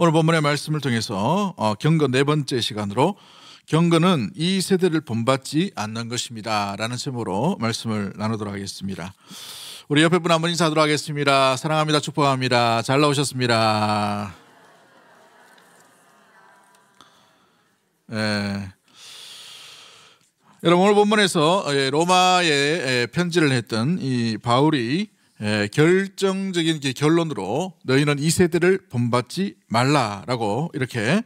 오늘 본문의 말씀을 통해서 경거 네 번째 시간으로 경거는 이 세대를 본받지 않는 것입니다 라는 제목으로 말씀을 나누도록 하겠습니다. 우리 옆에 분 한번 인사하도록 하겠습니다. 사랑합니다. 축복합니다. 잘 나오셨습니다. 여러분, 오늘 본문에서 로마에 편지를 했던 이 바울이 결정적인 결론으로 너희는 이 세대를 본받지 말라라고 이렇게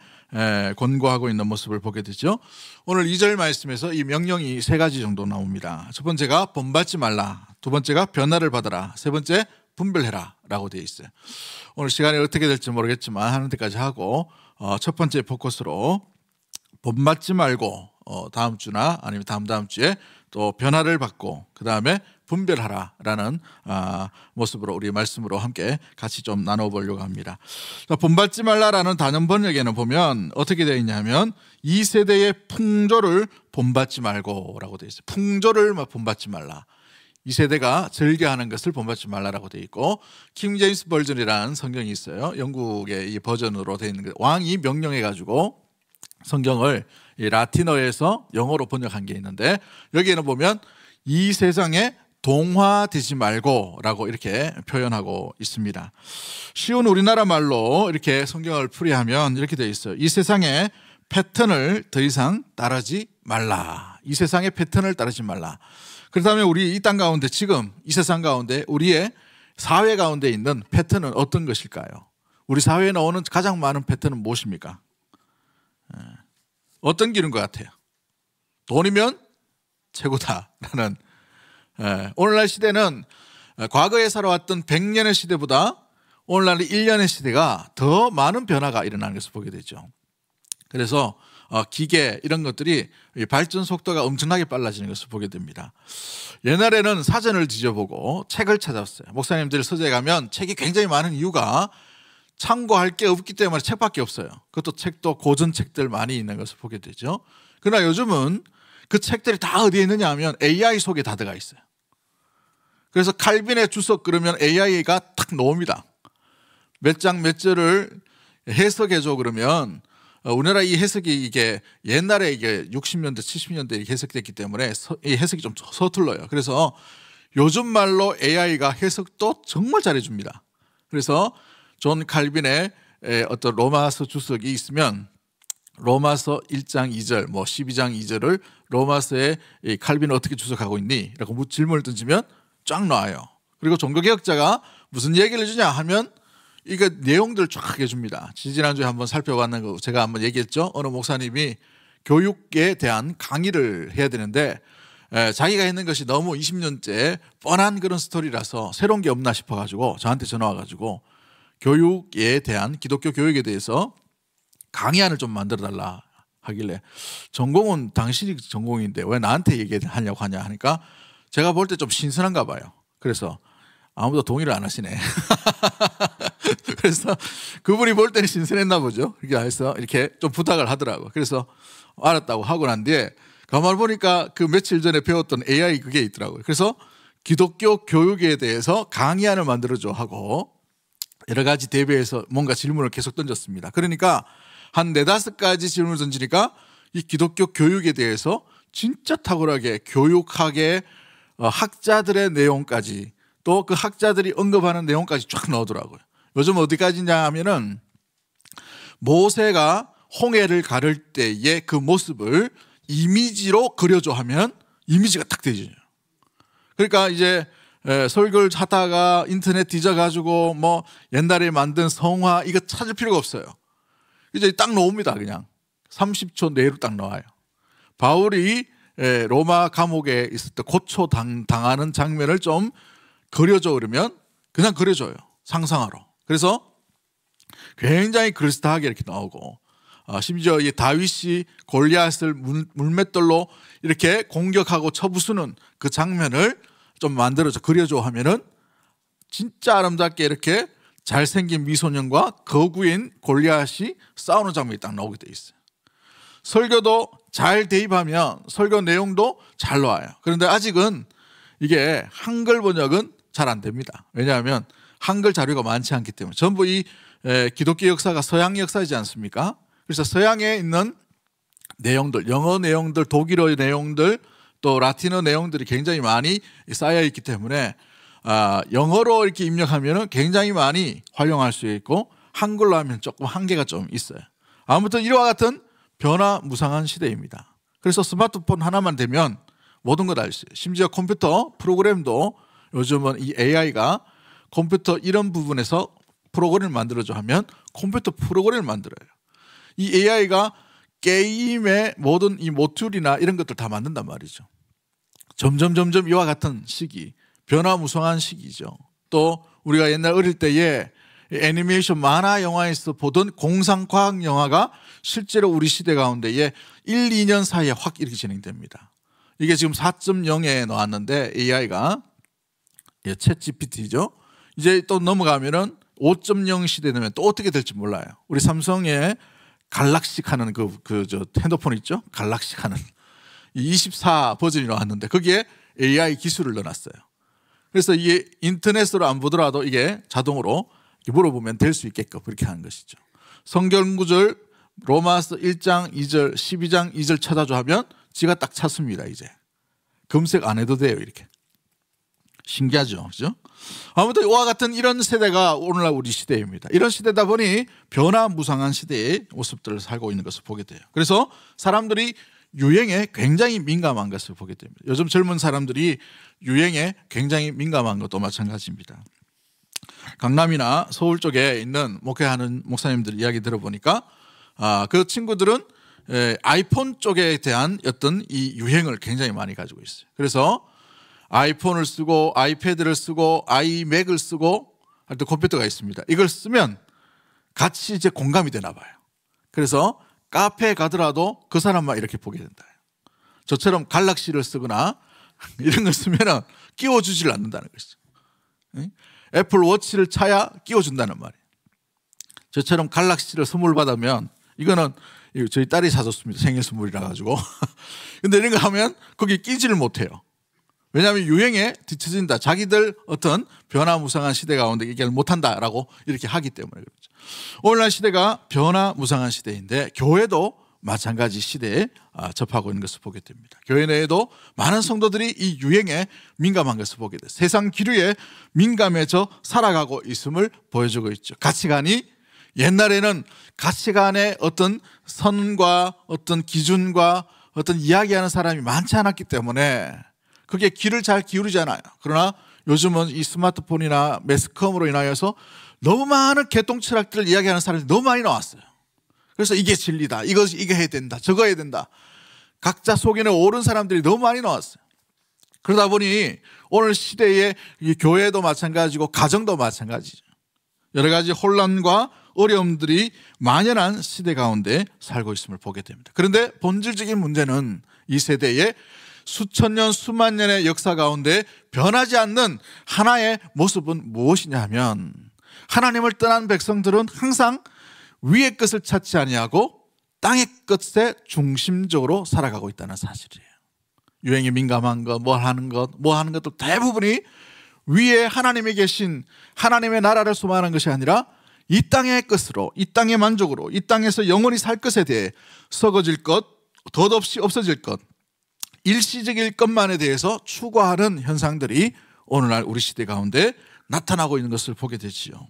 권고하고 있는 모습을 보게 되죠. 오늘 2절 말씀에서 이 명령이 세 가지 정도 나옵니다. 첫 번째가 본받지 말라, 두 번째가 변화를 받아라, 세 번째 분별해라 라고 되어 있어요. 오늘 시간이 어떻게 될지 모르겠지만 하는 데까지 하고 첫 번째 포커스로 본받지 말고 다음 주나 아니면 다음 주에 또 변화를 받고 그 다음에 분별하라라는 모습으로 우리 말씀으로 함께 같이 좀 나눠보려고 합니다. 본받지 말라라는 단원 번역에는 보면 어떻게 되어 있냐면 이 세대의 풍조를 본받지 말고라고 되어 있어요. 풍조를 본받지 말라. 이 세대가 즐겨하는 것을 본받지 말라라고 되어 있고, 킹 제임스 버전이라는 성경이 있어요. 영국의 이 버전으로 되어 있는 왕이 명령해가지고 성경을 이 라틴어에서 영어로 번역한 게 있는데, 여기에는 보면 이 세상에 동화되지 말고 라고 이렇게 표현하고 있습니다. 쉬운 우리나라 말로 이렇게 성경을 풀이하면 이렇게 되어 있어요. 이 세상의 패턴을 더 이상 따르지 말라. 이 세상의 패턴을 따르지 말라. 그렇다면 우리 이 땅 가운데, 지금 이 세상 가운데 우리의 사회 가운데 있는 패턴은 어떤 것일까요? 우리 사회에 나오는 가장 많은 패턴은 무엇입니까? 어떤 길인 것 같아요? 돈이면 최고다라는. 오늘날 시대는 과거에 살아왔던 100년의 시대보다 오늘날 1년의 시대가 더 많은 변화가 일어나는 것을 보게 되죠. 그래서 기계 이런 것들이 발전 속도가 엄청나게 빨라지는 것을 보게 됩니다. 옛날에는 사전을 뒤져보고 책을 찾았어요. 목사님들 서재에 가면 책이 굉장히 많은 이유가 참고할 게 없기 때문에 책밖에 없어요. 그것도 책도 고전 책들 많이 있는 것을 보게 되죠. 그러나 요즘은 그 책들이 다 어디에 있느냐 하면 AI 속에 다 들어가 있어요. 그래서 칼빈의 주석 그러면 AI가 탁 나옵니다. 몇 장 몇 절을 해석해줘 그러면 우리나라 이 해석이 이게 옛날에 이게 60년대 70년대에 해석됐기 때문에 이 해석이 좀 서툴러요. 그래서 요즘 말로 AI가 해석도 정말 잘해줍니다. 그래서 존 칼빈의 어떤 로마서 주석이 있으면 로마서 1장 2절, 12장 2절을 로마서에 칼빈은 어떻게 주석하고 있니? 라고 질문을 던지면 쫙 나와요. 그리고 종교개혁자가 무슨 얘기를 해주냐 하면 이거 내용들을 쫙 해줍니다. 지난주에 한번 살펴봤는 거 제가 한번 얘기했죠. 어느 목사님이 교육에 대한 강의를 해야 되는데 자기가 했는 것이 너무 20년째 뻔한 그런 스토리라서 새로운 게 없나 싶어가지고 저한테 전화 와가지고 교육에 대한, 기독교 교육에 대해서 강의안을 좀 만들어달라 하길래, 전공은 당신이 전공인데 왜 나한테 얘기하려고 하냐 하니까 제가 볼 때 좀 신선한가 봐요. 그래서 아무도 동의를 안 하시네. 그래서 그분이 볼 때는 신선했나 보죠. 그래서 이렇게 좀 부탁을 하더라고. 그래서 알았다고 하고 난 뒤에 가만 보니까 그 며칠 전에 배웠던 AI 그게 있더라고요. 그래서 기독교 교육에 대해서 강의안을 만들어줘 하고 여러 가지 대비해서 뭔가 질문을 계속 던졌습니다. 그러니까 한 4-5가지 질문을 던지니까 이 기독교 교육에 대해서 진짜 탁월하게 교육학의 학자들의 내용까지, 또 그 학자들이 언급하는 내용까지 쫙 넣더라고요. 요즘 어디까지냐 하면은 모세가 홍해를 가를 때의 그 모습을 이미지로 그려줘 하면 이미지가 딱 되죠. 그러니까 이제 설교를 하다가 인터넷 뒤져가지고 옛날에 만든 성화 이거 찾을 필요가 없어요. 이제 딱 나옵니다. 그냥 30초 내로 딱 나와요. 바울이 로마 감옥에 있을 때 고초당하는 장면을 좀 그려줘 그러면 그냥 그려줘요. 상상하러. 그래서 굉장히 그럴싸하게 이렇게 나오고, 심지어 이 다윗이 골리앗을 물맷돌로 이렇게 공격하고 쳐부수는 그 장면을 좀 만들어서 그려줘 하면은 진짜 아름답게 이렇게 잘생긴 미소년과 거구인 골리앗이 싸우는 장면이 딱 나오게 돼 있어요. 설교도 잘 대입하면 설교 내용도 잘 나와요. 그런데 아직은 이게 한글 번역은 잘 안 됩니다. 왜냐하면 한글 자료가 많지 않기 때문에 전부 이 기독교 역사가 서양 역사이지 않습니까? 그래서 서양에 있는 내용들, 영어 내용들, 독일어 내용들, 또 라틴어 내용들이 굉장히 많이 쌓여 있기 때문에 영어로 이렇게 입력하면 굉장히 많이 활용할 수 있고 한글로 하면 조금 한계가 좀 있어요. 아무튼 이와 같은 변화무쌍한 시대입니다. 그래서 스마트폰 하나만 되면 모든 걸 알 수 있어요. 심지어 컴퓨터 프로그램도 요즘은 이 AI가 컴퓨터 이런 부분에서 프로그램을 만들어줘 하면 컴퓨터 프로그램을 만들어요. 이 AI가 게임의 모든 이 모듈이나 이런 것들 다 만든단 말이죠. 점점 이와 같은 시기, 변화무쌍한 시기죠. 또 우리가 옛날 어릴 때에 애니메이션 만화 영화에서 보던 공상과학 영화가 실제로 우리 시대 가운데에 1, 2년 사이에 확 이렇게 진행됩니다. 이게 지금 4.0에 나왔는데 AI가 챗 GPT죠. 이제 또 넘어가면은 5.0 시대 되면 또 어떻게 될지 몰라요. 우리 삼성의 갈락식 하는 저 핸드폰 있죠? 갈락식 하는 24 버전이 나왔는데 거기에 AI 기술을 넣어놨어요. 그래서 이게 인터넷으로 안 보더라도 이게 자동으로 물어보면 될 수 있게끔 그렇게 하는 것이죠. 성경 구절 로마서 1장 2절 12장 2절 찾아줘 하면 지가 딱 찾습니다. 이제 검색 안 해도 돼요. 이렇게 신기하죠, 그죠? 아무튼 이와 같은 이런 세대가 오늘날 우리 시대입니다. 이런 시대다 보니 변화무쌍한 시대의 모습들을 살고 있는 것을 보게 돼요. 그래서 사람들이 유행에 굉장히 민감한 것을 보게 됩니다. 요즘 젊은 사람들이 유행에 굉장히 민감한 것도 마찬가지입니다. 강남이나 서울 쪽에 있는 목회하는 목사님들 이야기 들어보니까 그 친구들은 아이폰 쪽에 대한 어떤 이 유행을 굉장히 많이 가지고 있어요. 그래서 아이폰을 쓰고 아이패드를 쓰고 아이맥을 쓰고 할 때 컴퓨터가 있습니다. 이걸 쓰면 같이 이제 공감이 되나 봐요. 그래서 카페에 가더라도 그 사람만 이렇게 보게 된다. 저처럼 갈락시를 쓰거나 이런 걸 쓰면 끼워주지를 않는다는 것이죠. 애플 워치를 차야 끼워준다는 말이에요. 저처럼 갈락시를 선물 받으면 이거는 저희 딸이 사줬습니다. 생일 선물이라 가지고. 근데 이런 거 하면 거기 끼지를 못해요. 왜냐하면 유행에 뒤처진다. 자기들 어떤 변화무쌍한 시대 가운데 얘기를 못한다라고 이렇게 하기 때문에 그렇죠. 오늘날 시대가 변화무쌍한 시대인데 교회도 마찬가지 시대에 접하고 있는 것을 보게 됩니다. 교회 내에도 많은 성도들이 이 유행에 민감한 것을 보게 돼요. 세상 기류에 민감해져 살아가고 있음을 보여주고 있죠. 가치관이 옛날에는 가치관의 어떤 선과 어떤 기준과 어떤 이야기하는 사람이 많지 않았기 때문에 그게 귀를 잘 기울이잖아요. 그러나 요즘은 이 스마트폰이나 매스컴으로 인하여서 너무 많은 개똥 철학들을 이야기하는 사람이 너무 많이 나왔어요. 그래서 이게 진리다. 이게 해야 된다. 저거 해야 된다. 각자 속에는 옳은 사람들이 너무 많이 나왔어요. 그러다 보니 오늘 시대의 이 교회도 마찬가지고 가정도 마찬가지죠. 여러 가지 혼란과 어려움들이 만연한 시대 가운데 살고 있음을 보게 됩니다. 그런데 본질적인 문제는 이 세대의 수천 년, 수만 년의 역사 가운데 변하지 않는 하나의 모습은 무엇이냐 하면 하나님을 떠난 백성들은 항상 위의 것을 찾지 아니하고 땅의 것에 중심적으로 살아가고 있다는 사실이에요. 유행에 민감한 것, 뭐 하는 것도 대부분이 위에 하나님이 계신 하나님의 나라를 소망하는 것이 아니라 이 땅의 것으로, 이 땅의 만족으로, 이 땅에서 영원히 살 것에 대해 썩어질 것, 덧없이 없어질 것, 일시적일 것만에 대해서 추구하는 현상들이 오늘날 우리 시대 가운데 나타나고 있는 것을 보게 되지요.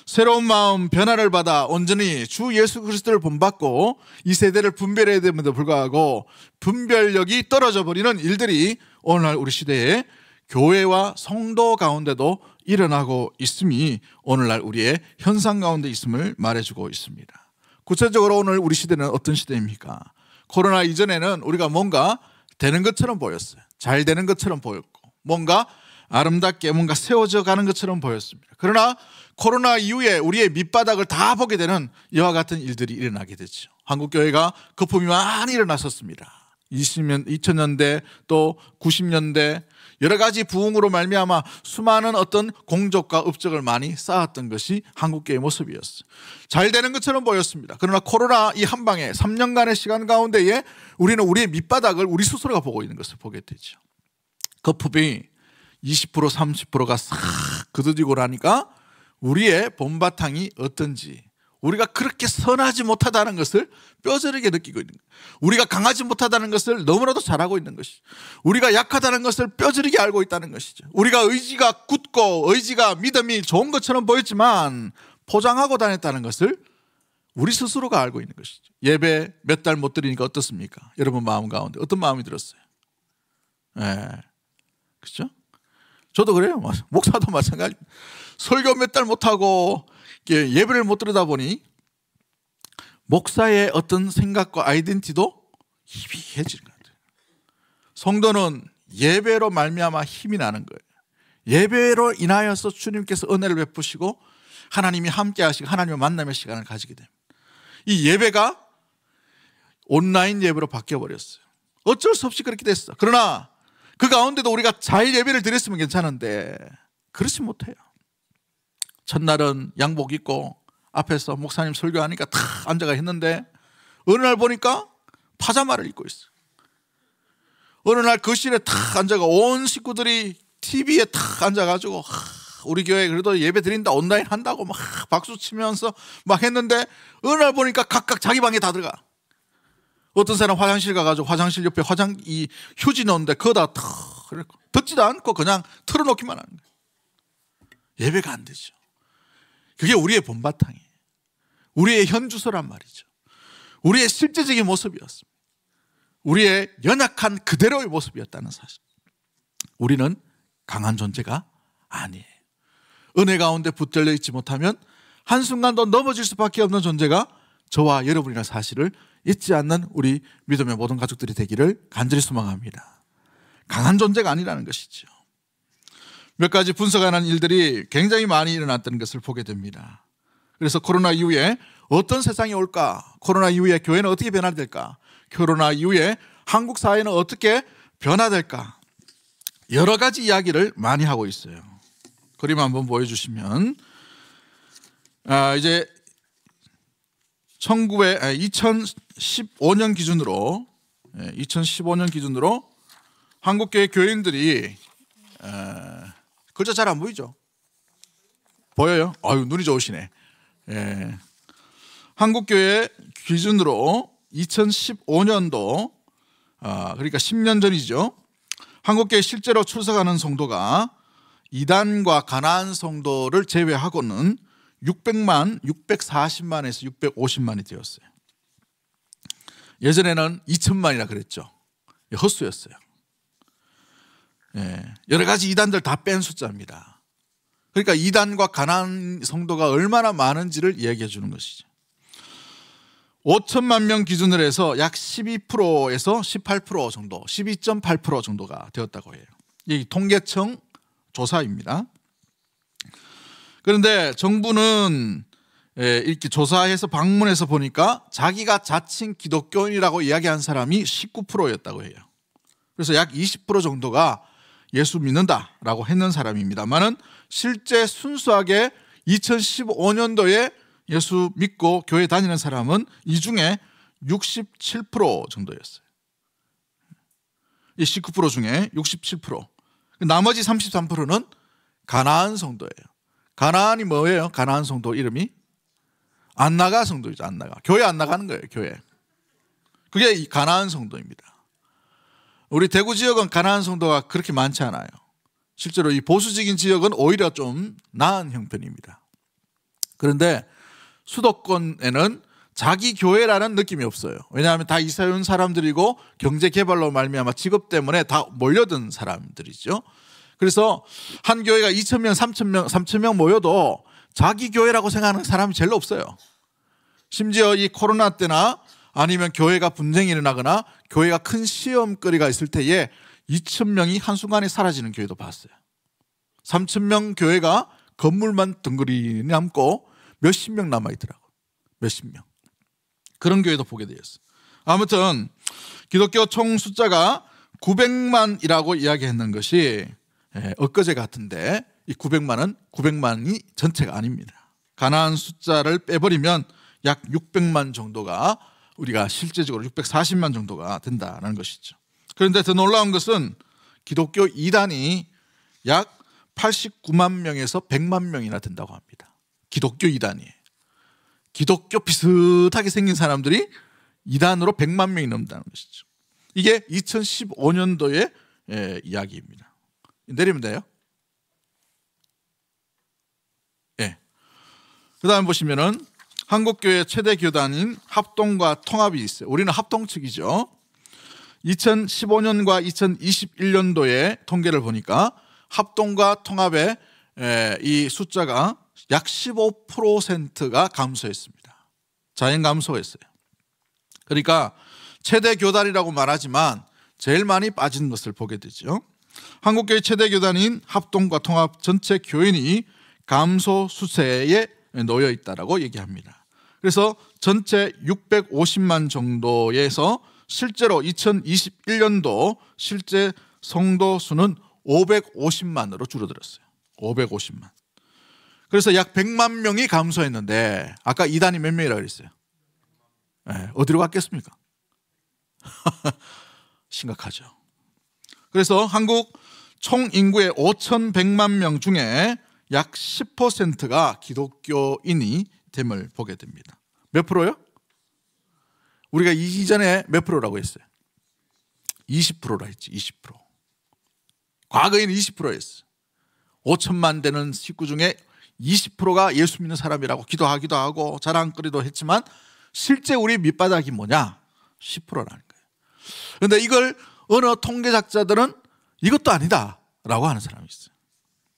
새로운 마음, 변화를 받아 온전히 주 예수 그리스도를 본받고 이 세대를 분별해야 됨에도 불구하고 분별력이 떨어져 버리는 일들이 오늘날 우리 시대에 교회와 성도 가운데도 일어나고 있음이 오늘날 우리의 현상 가운데 있음을 말해주고 있습니다. 구체적으로 오늘 우리 시대는 어떤 시대입니까? 코로나 이전에는 우리가 뭔가 되는 것처럼 보였어요. 잘 되는 것처럼 보였고 뭔가 아름답게 뭔가 세워져 가는 것처럼 보였습니다. 그러나 코로나 이후에 우리의 밑바닥을 다 보게 되는 이와 같은 일들이 일어나게 됐죠. 한국교회가 거품이 많이 일어났었습니다. 2000년대 또 90년대 여러 가지 부흥으로 말미암아 수많은 어떤 공적과 업적을 많이 쌓았던 것이 한국교회의 모습이었어요. 잘 되는 것처럼 보였습니다. 그러나 코로나 이 한 방에 3년간의 시간 가운데에 우리는 우리의 밑바닥을 우리 스스로가 보고 있는 것을 보게 되죠. 거품이 20% 30%가 싹 그드지고 나니까 우리의 본바탕이 어떤지, 우리가 그렇게 선하지 못하다는 것을 뼈저리게 느끼고 있는 거예요. 우리가 강하지 못하다는 것을 너무나도 잘 알고 있는 것이죠. 우리가 약하다는 것을 뼈저리게 알고 있다는 것이죠. 우리가 의지가 굳고 의지가 믿음이 좋은 것처럼 보였지만 포장하고 다녔다는 것을 우리 스스로가 알고 있는 것이죠. 예배 몇 달 못 드리니까 어떻습니까? 여러분 마음 가운데 어떤 마음이 들었어요? 그렇죠? 저도 그래요. 목사도 마찬가지. 설교 몇 달 못하고 예배를 못 드리다 보니 목사의 어떤 생각과 아이덴티티도 희비해지는 것 같아요. 성도는 예배로 말미암아 힘이 나는 거예요. 예배로 인하여서 주님께서 은혜를 베푸시고 하나님이 함께 하시고 하나님의 만남의 시간을 가지게 됩니다. 이 예배가 온라인 예배로 바뀌어버렸어요. 어쩔 수 없이 그렇게 됐어. 그러나 그 가운데도 우리가 잘 예배를 드렸으면 괜찮은데 그렇지 못해요. 첫날은 양복 입고 앞에서 목사님 설교하니까 탁 앉아가 했는데 어느 날 보니까 파자마를 입고 있어요. 어느 날 거실에 탁 앉아가 온 식구들이 TV에 탁 앉아가지고 우리 교회 그래도 예배 드린다 온라인 한다고 막 박수 치면서 막 했는데 어느 날 보니까 각각 자기 방에 다 들어가. 어떤 사람 화장실 가가지고 화장실 옆에 이 휴지 넣는데 그거다 탁 듣지도 않고 그냥 틀어놓기만 하는 거예요. 예배가 안 되죠. 그게 우리의 본바탕이에요. 우리의 현주소란 말이죠. 우리의 실제적인 모습이었습니다. 우리의 연약한 그대로의 모습이었다는 사실. 우리는 강한 존재가 아니에요. 은혜 가운데 붙들려 있지 못하면 한순간도 넘어질 수밖에 없는 존재가 저와 여러분이라는 사실을 잊지 않는 우리 믿음의 모든 가족들이 되기를 간절히 소망합니다. 강한 존재가 아니라는 것이죠. 몇 가지 분석하는 일들이 굉장히 많이 일어났다는 것을 보게 됩니다. 그래서 코로나 이후에 어떤 세상이 올까? 코로나 이후에 교회는 어떻게 변화될까? 코로나 이후에 한국 사회는 어떻게 변화될까? 여러 가지 이야기를 많이 하고 있어요. 그림 한번 보여주시면 이제 2015년 기준으로 한국교회 교인들이 글자 잘 안 보이죠? 보여요? 아유 눈이 좋으시네. 한국교회 기준으로 2015년도 그러니까 10년 전이죠. 한국교회 실제로 출석하는 성도가 이단과 가나안 성도를 제외하고는 600만, 640만에서 650만이 되었어요. 예전에는 2000만이라 그랬죠. 헛수였어요. 여러 가지 이단들 다 뺀 숫자입니다. 그러니까 이단과 가나안 성도가 얼마나 많은지를 이야기해 주는 것이죠. 5천만 명 기준으로 해서 약 12%에서 18% 정도, 12.8% 정도가 되었다고 해요. 이 통계청 조사입니다. 그런데 정부는 이렇게 조사해서 방문해서 보니까 자기가 자칭 기독교인이라고 이야기한 사람이 19%였다고 해요. 그래서 약 20% 정도가 예수 믿는다라고 했는 사람입니다만은 실제 순수하게 2015년도에 예수 믿고 교회 다니는 사람은 이 중에 67% 정도였어요. 이 19% 중에 67%. 나머지 33%는 가나안 성도예요. 가나안이 뭐예요? 가나안 성도 이름이? 안 나가 성도이죠. 안 나가. 교회 안 나가는 거예요. 교회. 그게 가나안 성도입니다. 우리 대구 지역은 가나안 성도가 그렇게 많지 않아요. 실제로 이 보수적인 지역은 오히려 좀 나은 형편입니다. 그런데 수도권에는 자기 교회라는 느낌이 없어요. 왜냐하면 다 이사 온 사람들이고 경제 개발로 말미암아 직업 때문에 다 몰려든 사람들이죠. 그래서 한 교회가 2,000명, 3,000명 모여도 자기 교회라고 생각하는 사람이 제일 없어요. 심지어 이 코로나 때나 아니면 교회가 분쟁이 일어나거나 교회가 큰 시험거리가 있을 때에 2,000명이 한순간에 사라지는 교회도 봤어요. 3,000명 교회가 건물만 덩그리 남고 몇십 명 남아있더라고요. 몇십 명. 그런 교회도 보게 되었어요. 아무튼 기독교 총 숫자가 900만이라고 이야기했는 것이 엊그제 같은데 이 900만이 전체가 아닙니다. 가나안 숫자를 빼버리면 약 600만 정도가 우리가 실제적으로 640만 정도가 된다는 것이죠. 그런데 더 놀라운 것은 기독교 이단이 약 89만 명에서 100만 명이나 된다고 합니다. 기독교 이단이에요. 기독교 비슷하게 생긴 사람들이 이단으로 100만 명이 넘는다는 것이죠. 이게 2015년도의 이야기입니다. 내리면 돼요? 예. 그 다음 보시면은 한국교회 최대 교단인 합동과 통합이 있어요. 우리는 합동 측이죠. 2015년과 2021년도의 통계를 보니까 합동과 통합의 이 숫자가 약 15%가 감소했습니다. 자연 감소했어요. 그러니까 최대 교단이라고 말하지만 제일 많이 빠진 것을 보게 되죠. 한국교회 최대 교단인 합동과 통합 전체 교인이 감소 추세에 놓여 있다라고 얘기합니다. 그래서 전체 650만 정도에서 실제로 2021년도 실제 성도 수는 550만으로 줄어들었어요. 550만. 그래서 약 100만 명이 감소했는데 아까 이단이 몇 명이라고 그랬어요? 네, 어디로 갔겠습니까? 심각하죠. 그래서 한국 총 인구의 5,100만 명 중에 약 10%가 기독교인이 됨을 보게 됩니다. 몇 프로요? 우리가 이전에 몇 프로라고 했어요? 20%라 했지. 20%. 과거에는 20%였어요. 5천만 되는 식구 중에 20%가 예수 믿는 사람이라고 기도하기도 하고 자랑거리도 했지만 실제 우리 밑바닥이 뭐냐? 10%라는 거예요. 그런데 이걸 어느 통계학자들은 이것도 아니다 라고 하는 사람이 있어요.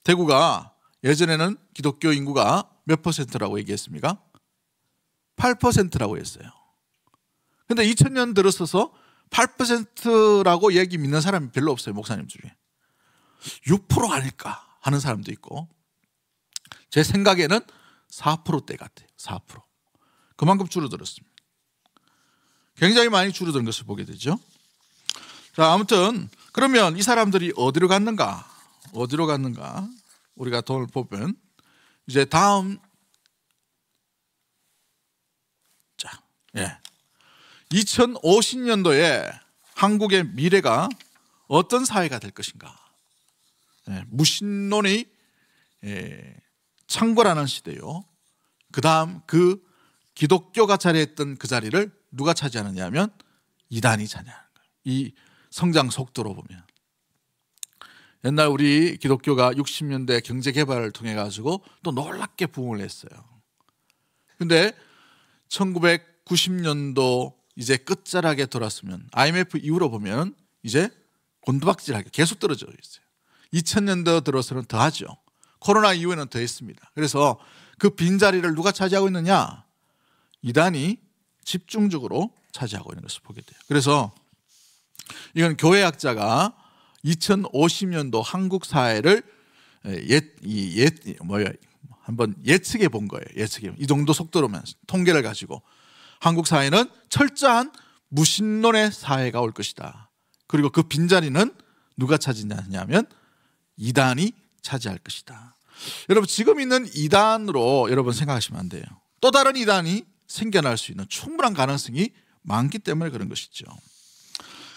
대구가 예전에는 기독교 인구가 몇 퍼센트라고 얘기했습니까? 8%라고 했어요. 근데 2000년 들어서서 8%라고 얘기 믿는 사람이 별로 없어요. 목사님 중에 6% 아닐까 하는 사람도 있고, 제 생각에는 4%대 같아요. 4%. 그만큼 줄어들었습니다. 굉장히 많이 줄어든 것을 보게 되죠. 자, 아무튼 그러면 이 사람들이 어디로 갔는가? 어디로 갔는가? 우리가 돈을 보면 이제 다음, 자, 2050년도에 한국의 미래가 어떤 사회가 될 것인가? 무신론이 창궐하는 시대요. 그 다음 그 기독교가 자리했던 그 자리를 누가 차지하느냐 하면 이단이 차지하는 거예요. 이 성장 속도로 보면 옛날 우리 기독교가 60년대 경제 개발을 통해 가지고 또 놀랍게 부흥을 했어요. 근데 1990년도 이제 끝자락에 돌았으면 IMF 이후로 보면 이제 곤두박질하게 계속 떨어져 있어요. 2000년도 들어서는 더 하죠. 코로나 이후에는 더 했습니다. 그래서 그 빈자리를 누가 차지하고 있느냐? 이단이 집중적으로 차지하고 있는 것을 보게 돼요. 그래서 이건 교회학자가 2050년도 한국 사회를 한번 예측해 본 거예요. 이 정도 속도로면 통계를 가지고 한국 사회는 철저한 무신론의 사회가 올 것이다. 그리고 그 빈자리는 누가 차지하냐면 이단이 차지할 것이다. 여러분, 지금 있는 이단으로 여러분 생각하시면 안 돼요. 또 다른 이단이 생겨날 수 있는 충분한 가능성이 많기 때문에 그런 것이죠.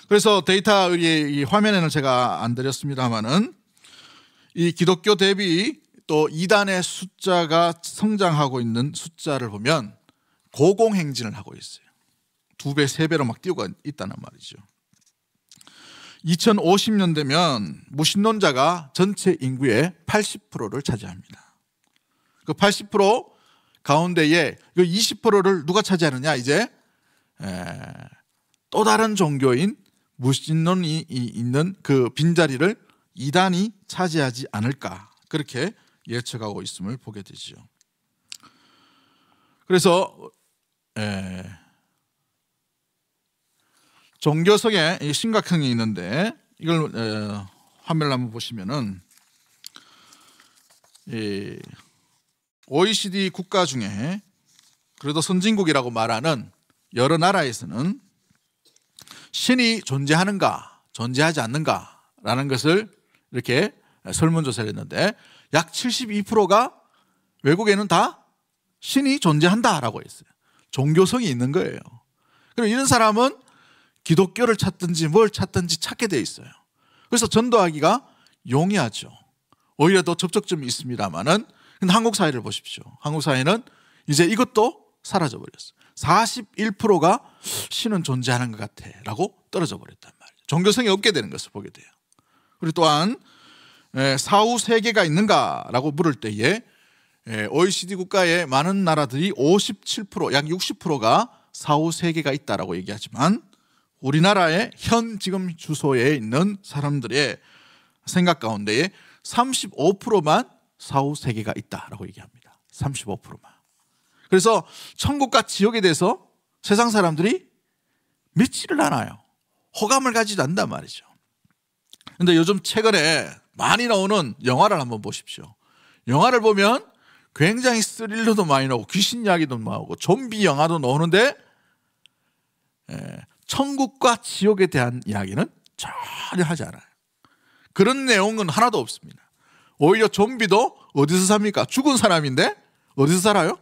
그래서 데이터 이 화면에는 제가 안 드렸습니다만은 이 기독교 대비 또 이단의 숫자가 성장하고 있는 숫자를 보면 고공행진을 하고 있어요. 2배, 3배로 막 뛰고 있다는 말이죠. 2050년 되면 무신론자가 전체 인구의 80%를 차지합니다. 그 80% 가운데에 그 20%를 누가 차지하느냐? 이제 또 다른 종교인 무신론이 있는 그 빈자리를 이단이 차지하지 않을까, 그렇게 예측하고 있음을 보게 되죠. 그래서 종교성에 심각성이 있는데 이걸 화면을 한번 보시면은 OECD 국가 중에 그래도 선진국이라고 말하는 여러 나라에서는 신이 존재하는가 존재하지 않는가라는 것을 이렇게 설문조사를 했는데 약 72%가 외국에는 다 신이 존재한다라고 했어요. 종교성이 있는 거예요. 그럼 이런 사람은 기독교를 찾든지 뭘 찾든지 찾게 돼 있어요. 그래서 전도하기가 용이하죠. 오히려 더 접촉점이 있습니다만은 근데 한국 사회를 보십시오. 한국 사회는 이제 이것도 사라져 버렸어요. 41%가 신은 존재하는 것 같아 라고 떨어져 버렸단 말이에요. 종교성이 없게 되는 것을 보게 돼요. 그리고 또한 사후 세계가 있는가라고 물을 때에 OECD 국가의 많은 나라들이 57%, 약 60%가 사후 세계가 있다라고 얘기하지만 우리나라의 현 지금 주소에 있는 사람들의 생각 가운데에 35%만 사후 세계가 있다라고 얘기합니다. 35%만. 그래서 천국과 지옥에 대해서 세상 사람들이 믿지를 않아요. 호감을 가지도 않단 말이죠. 그런데 요즘 최근에 많이 나오는 영화를 한번 보십시오. 영화를 보면 굉장히 스릴러도 많이 나오고 귀신 이야기도 나오고 좀비 영화도 나오는데 천국과 지옥에 대한 이야기는 전혀 하지 않아요. 그런 내용은 하나도 없습니다. 오히려 좀비도 어디서 삽니까? 죽은 사람인데 어디서 살아요?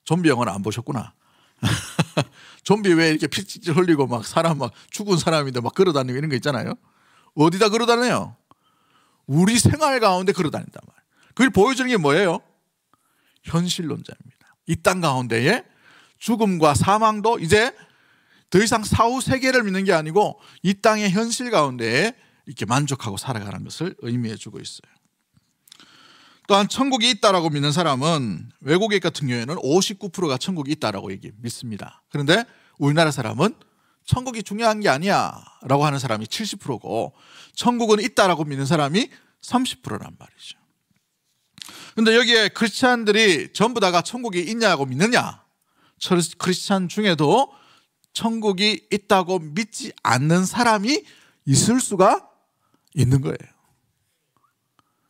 좀비 영화는 안 보셨구나. 좀비 왜 이렇게 피찍찍 흘리고 막 사람 막 죽은 사람인데 막 걸어다니고 이런 거 있잖아요. 어디다 걸어다녀요? 우리 생활 가운데 걸어다닌단 말이에요. 그걸 보여주는 게 뭐예요? 현실론자입니다. 이 땅 가운데에 죽음과 사망도 이제 더 이상 사후 세계를 믿는 게 아니고 이 땅의 현실 가운데에 이렇게 만족하고 살아가는 것을 의미해 주고 있어요. 또한 천국이 있다라고 믿는 사람은 외국인 같은 경우에는 59%가 천국이 있다라고 믿습니다. 그런데 우리나라 사람은 천국이 중요한 게 아니야 라고 하는 사람이 70%고 천국은 있다라고 믿는 사람이 30%란 말이죠. 그런데 여기에 크리스찬들이 전부 다가 천국이 있냐고 믿느냐? 크리스찬 중에도 천국이 있다고 믿지 않는 사람이 있을 수가 있는 거예요.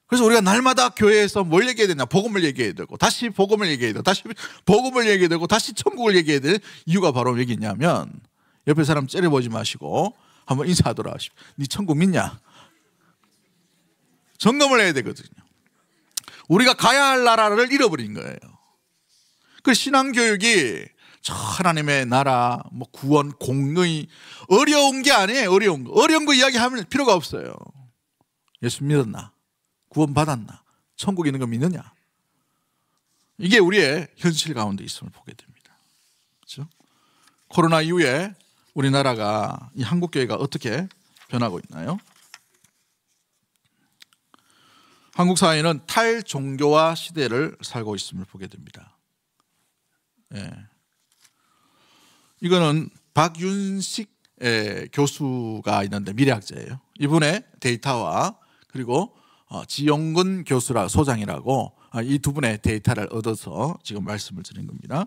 그래서 우리가 날마다 교회에서 뭘 얘기해야 되냐? 복음을 얘기해야 되고 다시 복음을 얘기해야 되고 다시 복음을 얘기해야 되고 다시 천국을 얘기해야 될 이유가 바로 여기 있냐면 옆에 사람 째려보지 마시고 한번 인사하도록 하십시오. 네 천국 믿냐? 점검을 해야 되거든요. 우리가 가야 할 나라를 잃어버린 거예요. 그 신앙교육이 하나님의 나라, 뭐 구원, 공의 어려운 게 아니에요. 어려운 거 이야기하면 필요가 없어요. 예수 믿었나? 구원 받았나? 천국에 있는 거 믿느냐? 이게 우리의 현실 가운데 있음을 보게 됩니다. 그렇죠? 코로나 이후에 우리나라가 이 한국교회가 어떻게 변하고 있나요? 한국 사회는 탈종교화 시대를 살고 있음을 보게 됩니다. 이거는 박윤식 교수가 있는데 미래학자예요. 이분의 데이터와 그리고 지용근 교수라 소장이라고 이 두 분의 데이터를 얻어서 지금 말씀을 드린 겁니다.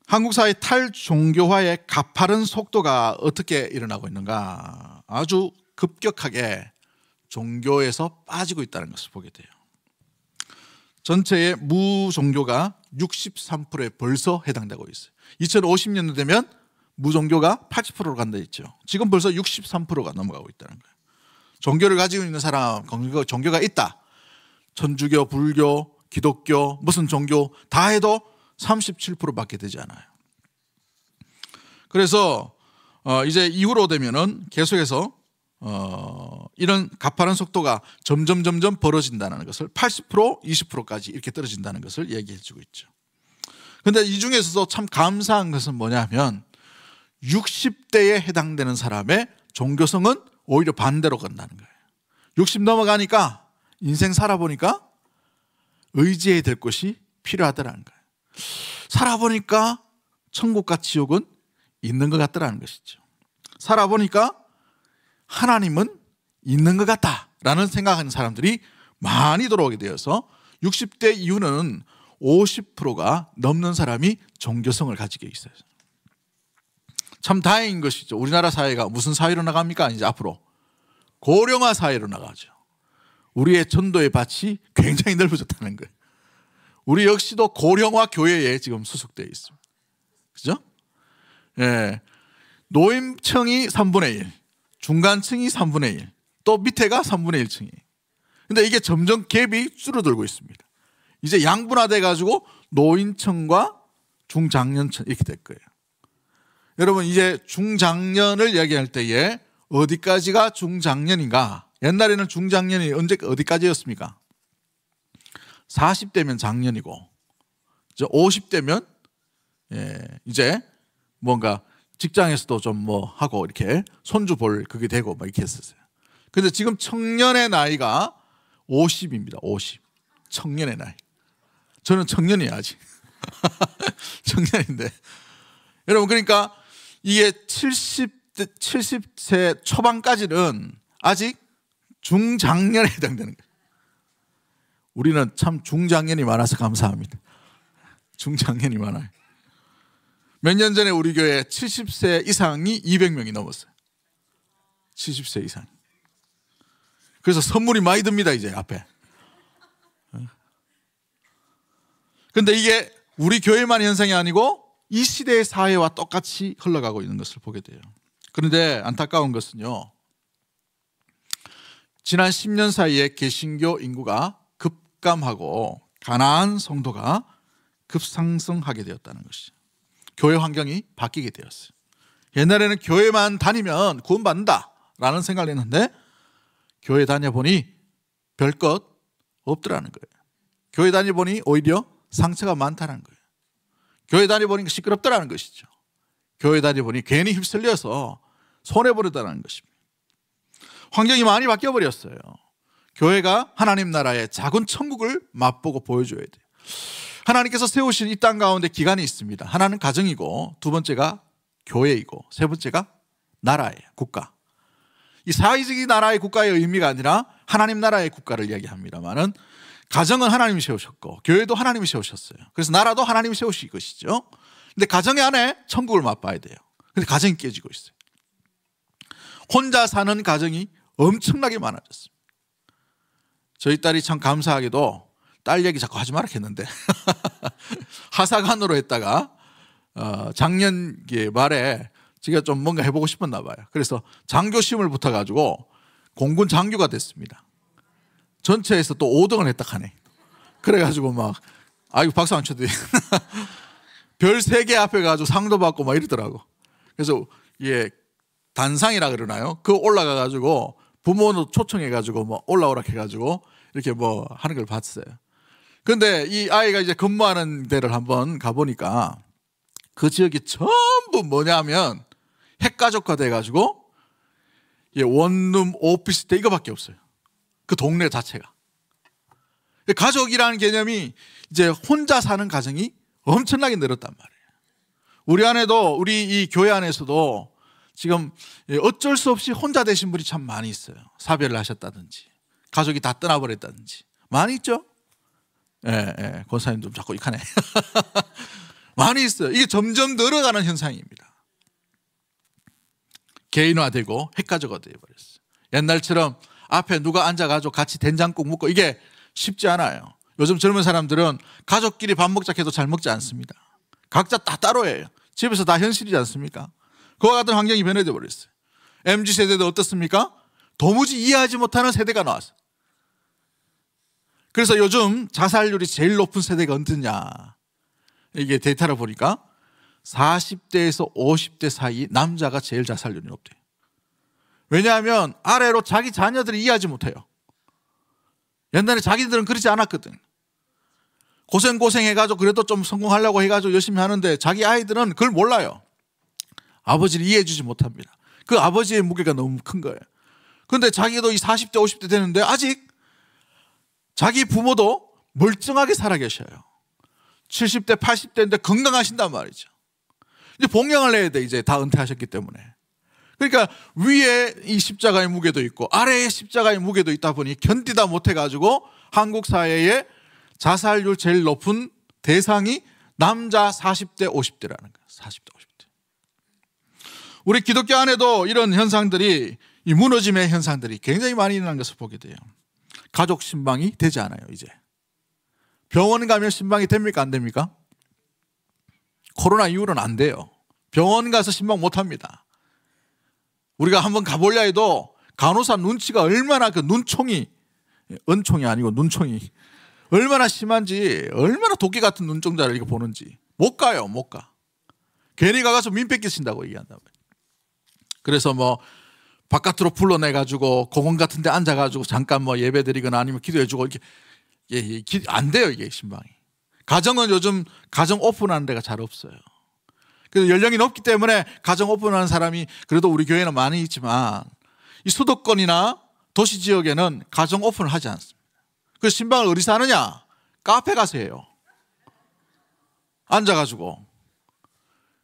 한국 사회 탈종교화의 가파른 속도가 어떻게 일어나고 있는가? 아주 급격하게 종교에서 빠지고 있다는 것을 보게 돼요. 전체의 무종교가 63%에 벌써 해당되고 있어요. 2050년 되면 무종교가 80%로 간다 했죠. 지금 벌써 63%가 넘어가고 있다는 거예요. 종교를 가지고 있는 사람, 종교가 있다. 천주교, 불교, 기독교, 무슨 종교 다 해도 37%밖에 되지 않아요. 그래서 이제 이후로 되면은 계속해서 이런 가파른 속도가 점점 벌어진다는 것을 80%, 20%까지 이렇게 떨어진다는 것을 얘기해 주고 있죠. 그런데 이 중에서도 참 감사한 것은 뭐냐면 60대에 해당되는 사람의 종교성은 오히려 반대로 간다는 거예요. 60 넘어가니까 인생 살아보니까 의지해야 될 것이 필요하더라는 거예요. 살아보니까 천국과 지옥은 있는 것 같더라는 것이죠. 살아보니까 하나님은 있는 것 같다라는 생각하는 사람들이 많이 들어오게 되어서 60대 이후는 50%가 넘는 사람이 종교성을 가지게 있어요. 참 다행인 것이죠. 우리나라 사회가 무슨 사회로 나갑니까? 이제 앞으로 고령화 사회로 나가죠. 우리의 전도의 밭이 굉장히 넓어졌다는 거예요. 우리 역시도 고령화 교회에 지금 소속되어 있습니다. 그죠? 예. 노인층이 3분의 1, 중간층이 3분의 1, 또 밑에가 3분의 1층이에요. 근데 이게 점점 갭이 줄어들고 있습니다. 이제 양분화돼 가지고 노인층과 중장년층 이렇게 될 거예요. 여러분 이제 중장년을 이야기할 때에 어디까지가 중장년인가 옛날에는 중장년이 어디까지였습니까? 40대면 장년이고, 이제 50대면 이제 뭔가 직장에서도 좀 뭐 하고 이렇게 손주 볼 그게 되고 막 이렇게 했었어요. 근데 지금 청년의 나이가 50입니다. 50. 청년의 나이. 저는 청년이에요, 아직. 청년인데. 여러분, 그러니까 이게 70세 초반까지는 아직 중장년에 해당되는 거예요. 우리는 참 중장년이 많아서 감사합니다. 중장년이 많아요. 몇 년 전에 우리 교회 70세 이상이 200명이 넘었어요. 70세 이상. 그래서 선물이 많이 듭니다, 이제 앞에. 근데 이게 우리 교회만의 현상이 아니고 이 시대의 사회와 똑같이 흘러가고 있는 것을 보게 돼요. 그런데 안타까운 것은요, 지난 10년 사이에 개신교 인구가 급감하고 가난한 성도가 급상승하게 되었다는 것이죠. 교회 환경이 바뀌게 되었어요. 옛날에는 교회만 다니면 구원받는다라는 생각을 했는데 교회 다녀보니 별것 없더라는 거예요. 교회 다녀보니 오히려 상처가 많다는 거예요. 교회 다녀보니 시끄럽다는 것이죠. 교회 다녀보니 괜히 휩쓸려서 손해버렸다는 것입니다. 환경이 많이 바뀌어버렸어요. 교회가 하나님 나라의 작은 천국을 맛보고 보여줘야 돼요. 하나님께서 세우신 이 땅 가운데 기관이 있습니다. 하나는 가정이고, 두 번째가 교회이고, 세 번째가 나라예요. 국가. 이 사회적인 나라의 국가의 의미가 아니라 하나님 나라의 국가를 이야기합니다만은, 가정은 하나님이 세우셨고 교회도 하나님이 세우셨어요. 그래서 나라도 하나님이 세우신 것이죠. 근데 가정 안에 천국을 맛봐야 돼요. 근데 가정이 깨지고 있어요. 혼자 사는 가정이 엄청나게 많아졌습니다. 저희 딸이 참 감사하게도 딸 얘기 자꾸 하지 말라 했는데 하사관으로 했다가 작년 말에 제가 좀 뭔가 해보고 싶었나 봐요. 그래서 장교 시험을 붙어가지고 공군 장교가 됐습니다. 전체에서 또 5등을 했다 하네. 그래가지고 막 아이고 박수 안 쳐도 별 3개 앞에 가지고 상도 받고 막 이러더라고. 그래서 예 단상이라 그러나요? 그거 올라가가지고 부모도 초청해가지고 뭐 올라오라 해가지고 이렇게 뭐 하는 걸 봤어요. 근데 이 아이가 이제 근무하는 데를 한번 가보니까 그 지역이 전부 뭐냐면 핵가족화 돼가지고 예, 원룸 오피스텔 이거밖에 없어요. 그 동네 자체가. 가족이라는 개념이 이제 혼자 사는 가정이 엄청나게 늘었단 말이에요. 우리 안에도, 우리 이 교회 안에서도 지금 어쩔 수 없이 혼자 되신 분이 참 많이 있어요. 사별을 하셨다든지 가족이 다 떠나버렸다든지 많이 있죠. 예, 권사님 좀 자꾸 이카네. 많이 있어요. 이게 점점 늘어가는 현상입니다. 개인화되고 핵가족화 되어버렸어요. 옛날처럼 앞에 누가 앉아가지고 같이 된장국 먹고 이게 쉽지 않아요. 요즘 젊은 사람들은 가족끼리 밥 먹자 해도 잘 먹지 않습니다. 각자 다 따로 해요. 집에서 다 현실이지 않습니까? 그와 같은 환경이 변해져 버렸어요. MZ세대도 어떻습니까? 도무지 이해하지 못하는 세대가 나왔어요. 그래서 요즘 자살률이 제일 높은 세대가 어느냐, 이게 데이터를 보니까 40대에서 50대 사이 남자가 제일 자살률이 높대요. 왜냐하면 아래로 자기 자녀들이 이해하지 못해요. 옛날에 자기들은 그러지 않았거든. 고생해가지고 그래도 좀 성공하려고 해가지고 열심히 하는데 자기 아이들은 그걸 몰라요. 아버지를 이해해주지 못합니다. 그 아버지의 무게가 너무 큰 거예요. 그런데 자기도 이 40대 50대 되는데 아직 자기 부모도 멀쩡하게 살아 계셔요. 70대 80대인데 건강하신단 말이죠. 이제 봉양을 해야 돼. 이제 다 은퇴하셨기 때문에. 그러니까 위에 이 십자가의 무게도 있고 아래에 십자가의 무게도 있다 보니 견디다 못해가지고 한국 사회에 자살률 제일 높은 대상이 남자 40대 50대라는 거예요. 40대 50대. 우리 기독교 안에도 이런 현상들이, 이 무너짐의 현상들이 굉장히 많이 일어난 것을 보게 돼요. 가족 신방이 되지 않아요. 이제 병원 가면 신방이 됩니까 안 됩니까? 코로나 이후로는 안 돼요. 병원 가서 신방 못 합니다. 우리가 한번 가보려 해도 간호사 눈치가 얼마나, 그 눈총이, 은총이 아니고 눈총이 얼마나 심한지, 얼마나 도끼 같은 눈동자를 이렇게 보는지 못 가요. 못 가. 괜히 가서 민폐 끼친다고 얘기한단 말이에요. 그래서 뭐 바깥으로 불러내가지고 공원 같은 데 앉아가지고 잠깐 뭐 예배 드리거나 아니면 기도해주고 이렇게 안 돼요, 이게 신방이. 가정은 요즘 가정 오픈하는 데가 잘 없어요. 그래서 연령이 높기 때문에 가정 오픈하는 사람이 그래도 우리 교회는 많이 있지만 이 수도권이나 도시 지역에는 가정 오픈을 하지 않습니다. 그래서 신방을 어디서 하느냐? 카페 가서 해요. 앉아가지고.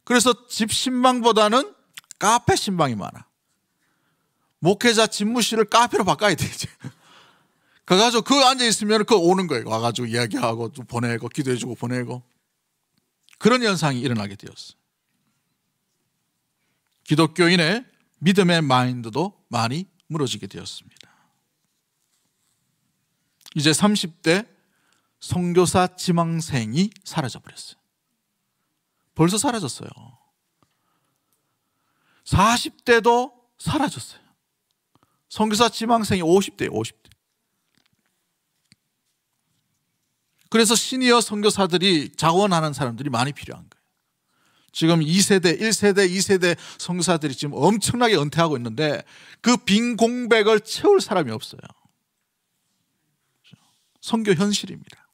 그래서 집 신방보다는 카페 신방이 많아. 목회자 집무실을 카페로 바꿔야 되지. 그래가지고 그 앉아있으면 그 오는 거예요. 와가지고 이야기하고 또 보내고 기도해주고 보내고. 그런 현상이 일어나게 되었어요. 기독교인의 믿음의 마인드도 많이 무너지게 되었습니다. 이제 30대 선교사 지망생이 사라져버렸어요. 벌써 사라졌어요. 40대도 사라졌어요. 선교사 지망생이 50대예요. 50대. 그래서 시니어 선교사들이 자원하는 사람들이 많이 필요한 거예요. 지금 2세대, 1세대, 2세대 선교사들이 지금 엄청나게 은퇴하고 있는데 그 빈 공백을 채울 사람이 없어요. 선교 현실입니다.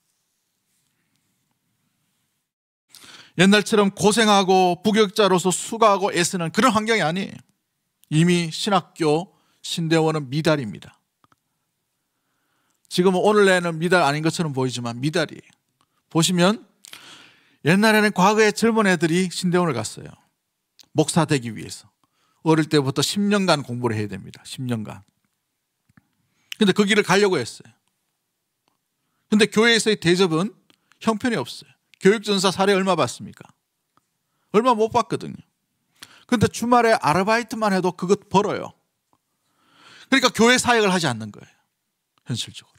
옛날처럼 고생하고 부격자로서 수고하고 애쓰는 그런 환경이 아니에요. 이미 신학교, 신대원은 미달입니다. 지금은 오늘날에는 미달 아닌 것처럼 보이지만 미달이에요. 보시면 옛날에는 과거에 젊은 애들이 신대원을 갔어요. 목사 되기 위해서. 어릴 때부터 10년간 공부를 해야 됩니다. 10년간. 근데 그 길을 가려고 했어요. 근데 교회에서의 대접은 형편이 없어요. 교육전사 사례 얼마 받습니까? 얼마 못 받거든요. 근데 주말에 아르바이트만 해도 그것 벌어요. 그러니까 교회 사역을 하지 않는 거예요. 현실적으로.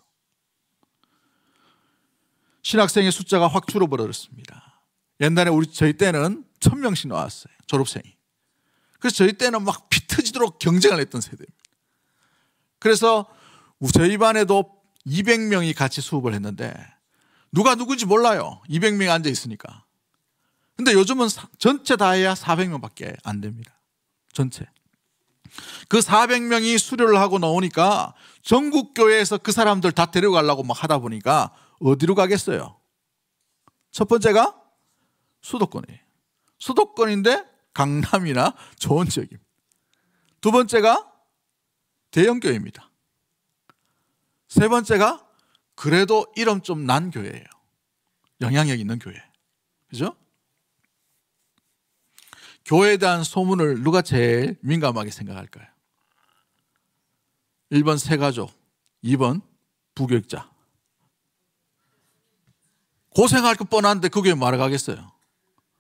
신학생의 숫자가 확 줄어버렸습니다. 옛날에 저희 때는 1000명씩 나왔어요. 졸업생이. 그래서 저희 때는 막 피 터지도록 경쟁을 했던 세대입니다. 그래서 저희 반에도 200명이 같이 수업을 했는데 누가 누군지 몰라요. 200명이 앉아 있으니까. 근데 요즘은 전체 다 해야 400명밖에 안 됩니다. 전체. 그 400명이 수료를 하고 나오니까 전국 교회에서 그 사람들 다 데려가려고 막 하다 보니까 어디로 가겠어요? 첫 번째가 수도권이에요. 수도권인데 강남이나 좋은 지역입니다. 두 번째가 대형 교회입니다. 세 번째가 그래도 이름 좀 난 교회예요. 영향력 있는 교회. 그죠? 교회에 대한 소문을 누가 제일 민감하게 생각할까요? 1번 세가족, 2번 부교육자. 고생할 거 뻔한데 그 교회 말아 가겠어요?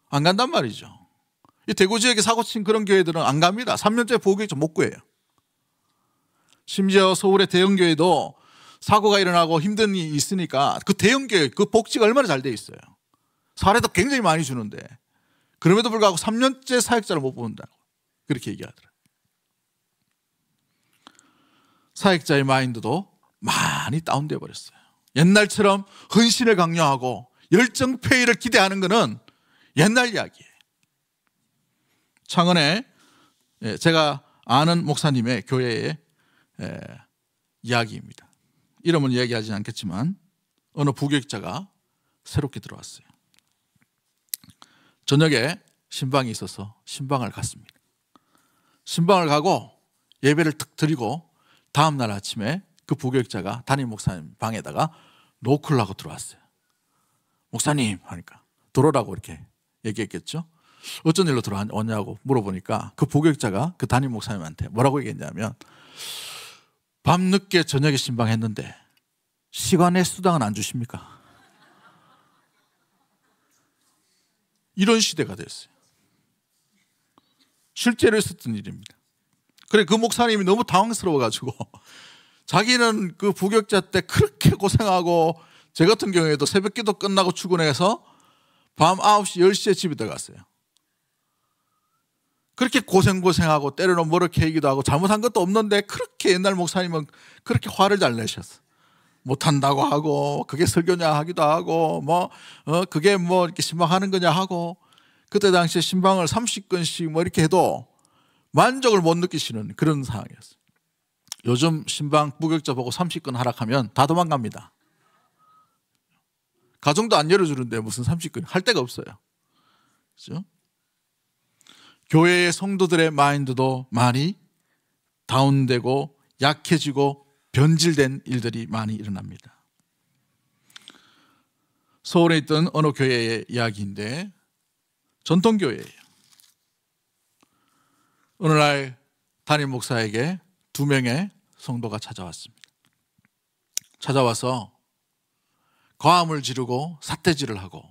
안 간단 말이죠. 이 대구 지역에 사고 친 그런 교회들은 안 갑니다. 3년째 부교육자 못 구해요. 심지어 서울의 대형 교회도 사고가 일어나고 힘든 일이 있으니까 그 대형 교회 그 복지가 얼마나 잘 돼 있어요. 사례도 굉장히 많이 주는데 그럼에도 불구하고 3년째 사역자를 못 본다고 그렇게 얘기하더라고요. 사역자의 마인드도 많이 다운되어 버렸어요. 옛날처럼 헌신을 강요하고 열정페이를 기대하는 것은 옛날 이야기예요. 창원에 제가 아는 목사님의 교회의 이야기입니다. 이름은 이야기하지 않겠지만 어느 부교육자가 새롭게 들어왔어요. 저녁에 신방이 있어서 신방을 갔습니다. 신방을 가고 예배를 탁 드리고 다음날 아침에 그 부교육자가 담임 목사님 방에다가 노크를 하고 들어왔어요. 목사님 하니까 들어오라고 이렇게 얘기했겠죠. 어쩐 일로 들어왔냐고 물어보니까 그 부교육자가 그 담임 목사님한테 뭐라고 얘기했냐면 밤늦게 저녁에 신방했는데 시간에 수당은 안 주십니까? 이런 시대가 됐어요. 실제로 있었던 일입니다. 그래 그 목사님이 너무 당황스러워가지고 자기는 그 부교육자 때 그렇게 고생하고 제 같은 경우에도 새벽기도 끝나고 출근해서 밤 9시, 10시에 집에 들어갔어요. 그렇게 고생하고 때로는 머리 캐기도 하고 잘못한 것도 없는데 그렇게 옛날 목사님은 그렇게 화를 잘 내셨어. 못한다고 하고 그게 설교냐 하기도 하고 그게 뭐 이렇게 신방하는 거냐 하고 그때 당시에 신방을 30건씩 뭐 이렇게 해도 만족을 못 느끼시는 그런 상황이었어요. 요즘 신방 무격자 보고 30건 하락하면 다 도망갑니다. 가정도 안 열어주는데 무슨 30건 할 데가 없어요. 그렇죠? 교회의 성도들의 마인드도 많이 다운되고 약해지고 변질된 일들이 많이 일어납니다. 서울에 있던 어느 교회의 이야기인데 전통교회예요. 어느 날 담임 목사에게 2명의 성도가 찾아왔습니다. 찾아와서 과음을 지르고 삿대질을 하고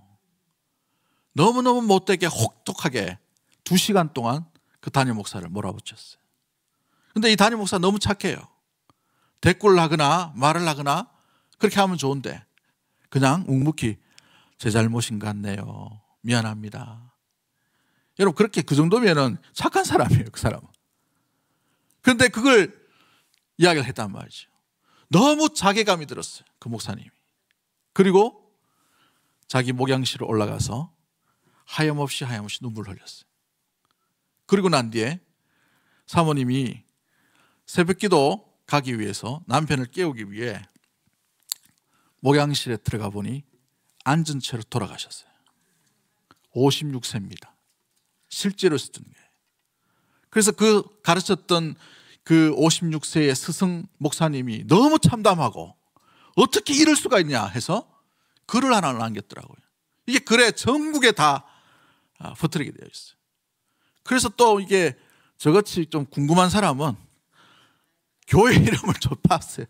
너무너무 못되게 혹독하게 2시간 동안 그 담임 목사를 몰아붙였어요. 근데 이 담임 목사 너무 착해요. 대꾸를 하거나 말을 하거나 그렇게 하면 좋은데 그냥 묵묵히 제 잘못인 것 같네요. 미안합니다. 여러분 그렇게 그 정도면은 착한 사람이에요. 그 사람은. 그런데 그걸 이야기를 했단 말이죠. 너무 자괴감이 들었어요. 그 목사님이. 그리고 자기 목양실로 올라가서 하염없이 눈물을 흘렸어요. 그리고 난 뒤에 사모님이 새벽기도 가기 위해서 남편을 깨우기 위해 목양실에 들어가 보니 앉은 채로 돌아가셨어요. 56세입니다. 실제로 있었던 거예요. 그래서 그 가르쳤던 그 56세의 스승 목사님이 너무 참담하고 어떻게 이럴 수가 있냐 해서 글을 하나 남겼더라고요. 이게 글에 전국에 다 퍼뜨리게 되어 있어요. 그래서 또 이게 저같이 좀 궁금한 사람은 교회 이름을 좀 봤어요.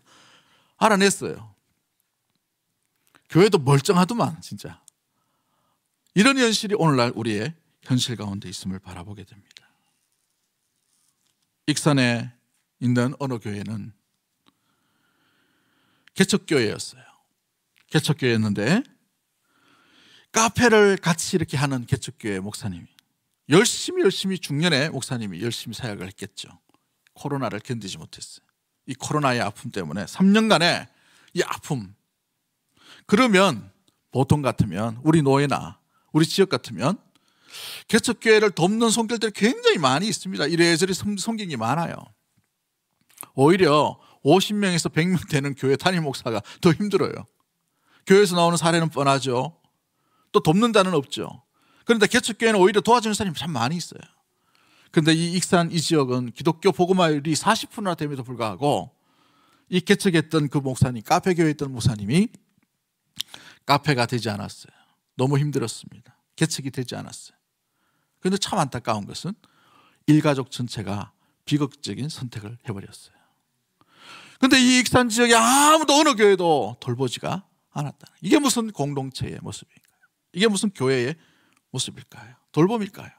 알아냈어요. 교회도 멀쩡하더만 진짜. 이런 현실이 오늘날 우리의 현실 가운데 있음을 바라보게 됩니다. 익산에 있는 어느 교회는 개척교회였어요. 개척교회였는데 카페를 같이 이렇게 하는 개척교회 목사님이 열심히 중년의 목사님이 열심히 사역을 했겠죠. 코로나를 견디지 못했어요. 이 코로나의 아픔 때문에 3년간의 이 아픔. 그러면 보통 같으면 우리 노예나 우리 지역 같으면 개척교회를 돕는 손길들이 굉장히 많이 있습니다. 이래저래 성경이 많아요. 오히려 50명에서 100명 되는 교회 담임 목사가 더 힘들어요. 교회에서 나오는 사례는 뻔하죠. 또 돕는 자는 없죠. 그런데 개척교회는 오히려 도와주는 사람이 참 많이 있어요. 그런데 이 익산 이 지역은 기독교 복음화율이 40%나 됨에도 불구하고 이 개척했던 그 목사님, 카페교회에 있던 목사님이 카페가 되지 않았어요. 너무 힘들었습니다. 개척이 되지 않았어요. 그런데 참 안타까운 것은 일가족 전체가 비극적인 선택을 해버렸어요. 그런데 이 익산 지역에 아무도 어느 교회도 돌보지가 않았다. 이게 무슨 공동체의 모습일까요? 이게 무슨 교회의 모습일까요? 돌봄일까요?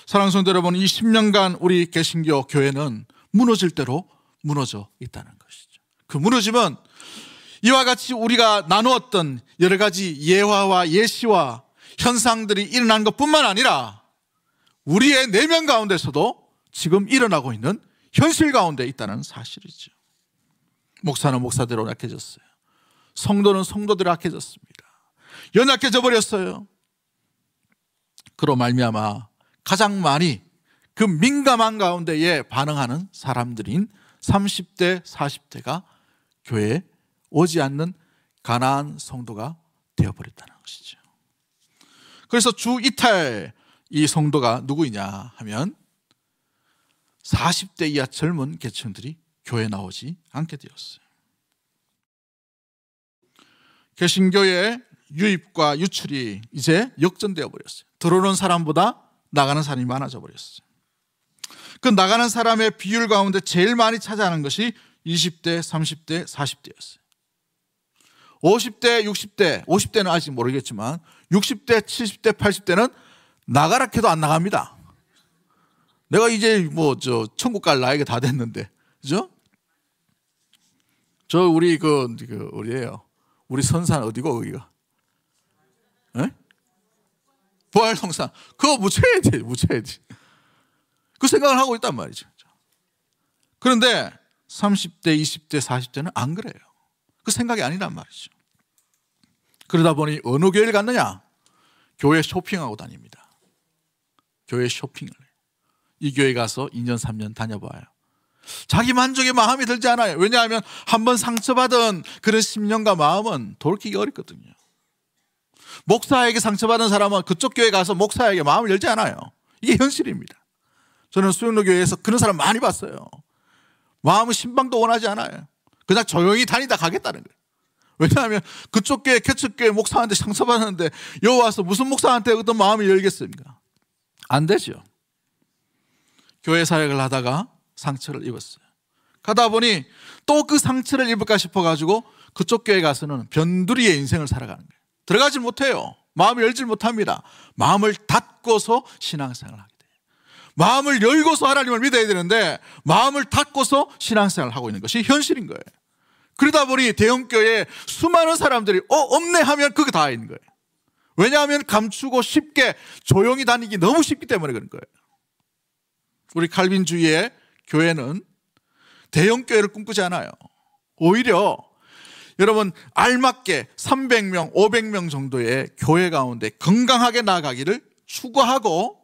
사랑하는 성도 여러분, 이 10년간 우리 개신교 교회는 무너질 대로 무너져 있다는 것이죠. 그 무너지면 이와 같이 우리가 나누었던 여러 가지 예화와 예시와 현상들이 일어난 것뿐만 아니라 우리의 내면 가운데서도 지금 일어나고 있는 현실 가운데 있다는 사실이죠. 목사는 목사대로 약해졌어요. 성도는 성도대로 약해졌습니다. 연약해져 버렸어요. 그로 말미암아 가장 많이 그 민감한 가운데에 반응하는 사람들인 30대, 40대가 교회에 오지 않는 가난한 성도가 되어버렸다는 것이죠. 그래서 주 이탈 이 성도가 누구이냐 하면 40대 이하 젊은 계층들이 교회에 나오지 않게 되었어요. 개신교의 유입과 유출이 이제 역전되어 버렸어요. 들어오는 사람보다 나가는 사람이 많아져 버렸어요. 그 나가는 사람의 비율 가운데 제일 많이 차지하는 것이 20대, 30대, 40대였어요. 50대, 60대, 50대는 아직 모르겠지만 60대, 70대, 80대는 나가라 해도 안 나갑니다. 내가 이제 천국 갈 나이가 다 됐는데, 그죠? 우리 우리예요. 우리 선산 어디고 거기가? 에? 부활동산. 그거 묻혀야 돼. 그 생각을 하고 있단 말이죠. 그런데 30대, 20대, 40대는 안 그래요. 그 생각이 아니란 말이죠. 그러다 보니 어느 교회를 갔느냐? 교회 쇼핑하고 다닙니다. 교회 쇼핑을 해요. 이 교회 가서 2년 3년 다녀봐요. 자기 만족의 마음이 들지 않아요. 왜냐하면 한번 상처받은 그런 심령과 마음은 돌이키기 어렵거든요. 목사에게 상처받은 사람은 그쪽 교회 가서 목사에게 마음을 열지 않아요. 이게 현실입니다. 저는 수영로교회에서 그런 사람 많이 봤어요. 마음은 신방도 원하지 않아요. 그냥 조용히 다니다 가겠다는 거예요. 왜냐하면 그쪽 교회 개척교회 목사한테 상처받았는데 여기 와서 무슨 목사한테 어떤 마음을 열겠습니까? 안 되죠. 교회 사역을 하다가 상처를 입었어요. 가다 보니 또 그 상처를 입을까 싶어가지고 그쪽 교회 가서는 변두리의 인생을 살아가는 거예요. 들어가지 못해요. 마음을 열지 못합니다. 마음을 닫고서 신앙생활을 하게 돼요. 마음을 열고서 하나님을 믿어야 되는데 마음을 닫고서 신앙생활을 하고 있는 것이 현실인 거예요. 그러다 보니 대형교회에 수많은 사람들이 없네 하면 그게 다 있는 거예요. 왜냐하면 감추고 쉽게 조용히 다니기 너무 쉽기 때문에 그런 거예요. 우리 칼빈주의의 교회는 대형교회를 꿈꾸지 않아요. 오히려 여러분 알맞게 300명, 500명 정도의 교회 가운데 건강하게 나아가기를 추구하고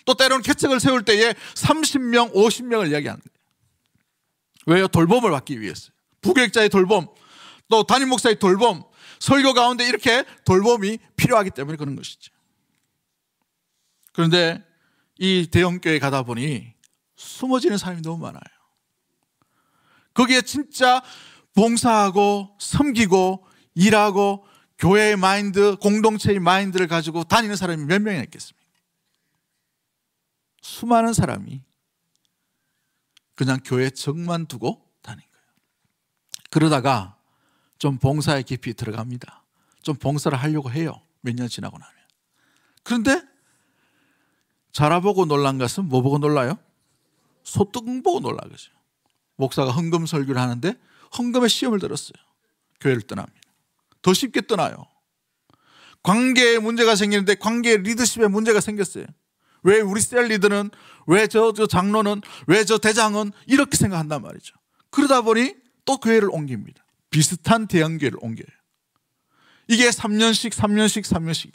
또 때로는 개척을 세울 때에 30명, 50명을 이야기하는 거예요. 왜요? 돌봄을 받기 위해서요. 부교육자의 돌봄, 또 담임 목사의 돌봄, 설교 가운데 이렇게 돌봄이 필요하기 때문에 그런 것이죠. 그런데 이 대형교회 가다 보니 숨어지는 사람이 너무 많아요. 거기에 진짜 봉사하고 섬기고 일하고 교회의 마인드, 공동체의 마인드를 가지고 다니는 사람이 몇 명이나 있겠습니까? 수많은 사람이 그냥 교회 정만 두고 다닌 거예요. 그러다가 좀 봉사에 깊이 들어갑니다. 좀 봉사를 하려고 해요. 몇 년 지나고 나면. 그런데 자라보고 놀란 것은 뭐 보고 놀라요? 소뚜껑 보고 놀라죠. 목사가 헌금 설교를 하는데 헌금에 시험을 들었어요. 교회를 떠납니다. 더 쉽게 떠나요. 관계에 문제가 생기는데 관계의 리더십에 문제가 생겼어요. 왜 우리 셀 리더는, 왜 저 장로는, 왜 저 대장은 이렇게 생각한단 말이죠. 그러다 보니 또 교회를 옮깁니다. 비슷한 대형교회를 옮겨요. 이게 3년씩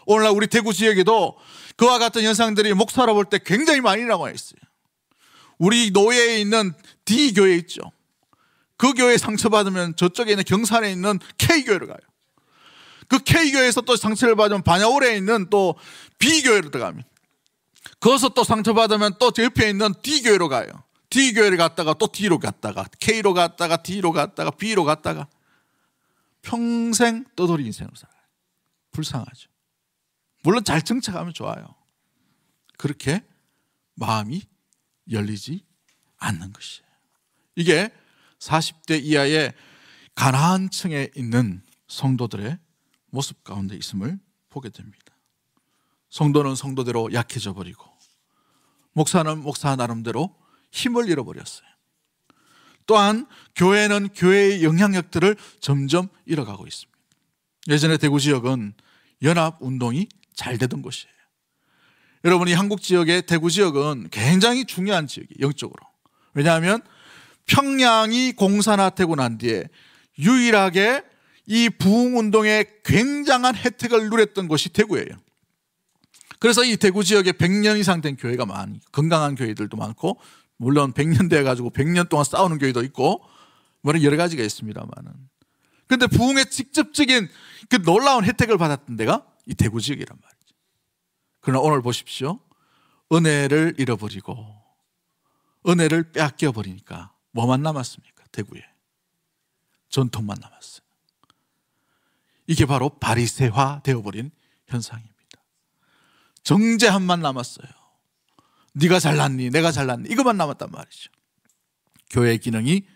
오늘날 우리 대구 지역에도 그와 같은 현상들이 목사로 볼 때 굉장히 많이 나와 있어요. 우리 노예에 있는 D교회 있죠. 그 교회 상처받으면 저쪽에 있는 경산에 있는 K교회로 가요. 그 K교회에서 또 상처를 받으면 반야월에 있는 또 B교회로 들어갑니다. 거기서 또 상처받으면 또 저 옆에 있는 D교회로 가요. D교회를 갔다가 또 D로 갔다가 K로 갔다가 D로 갔다가 B로 갔다가 평생 떠돌이 인생을 살아요. 불쌍하죠. 물론 잘 정착하면 좋아요. 그렇게 마음이 열리지 않는 것이에요. 이게 40대 이하의 가난한 층에 있는 성도들의 모습 가운데 있음을 보게 됩니다. 성도는 성도대로 약해져 버리고 목사는 목사 나름대로 힘을 잃어버렸어요. 또한 교회는 교회의 영향력들을 점점 잃어가고 있습니다. 예전에 대구 지역은 연합운동이 잘 되던 곳이에요. 여러분이 한국 지역의 대구 지역은 굉장히 중요한 지역이에요. 영적으로. 왜냐하면 평양이 공산화되고 난 뒤에 유일하게 이 부흥운동의 굉장한 혜택을 누렸던 곳이 대구예요. 그래서 이 대구 지역에 100년 이상 된 교회가 많고 건강한 교회들도 많고 물론 100년 돼가지고 100년 동안 싸우는 교회도 있고 여러 가지가 있습니다만은, 그런데 부흥의 직접적인 그 놀라운 혜택을 받았던 데가 이 대구 지역이란 말이죠. 그러나 오늘 보십시오. 은혜를 잃어버리고 은혜를 빼앗겨 버리니까 뭐만 남았습니까? 대구에 전통만 남았어요. 이게 바로 바리새화 되어버린 현상입니다. 정죄함만 남았어요. 네가 잘났니 내가 잘났니 이것만 남았단 말이죠. 교회의 기능이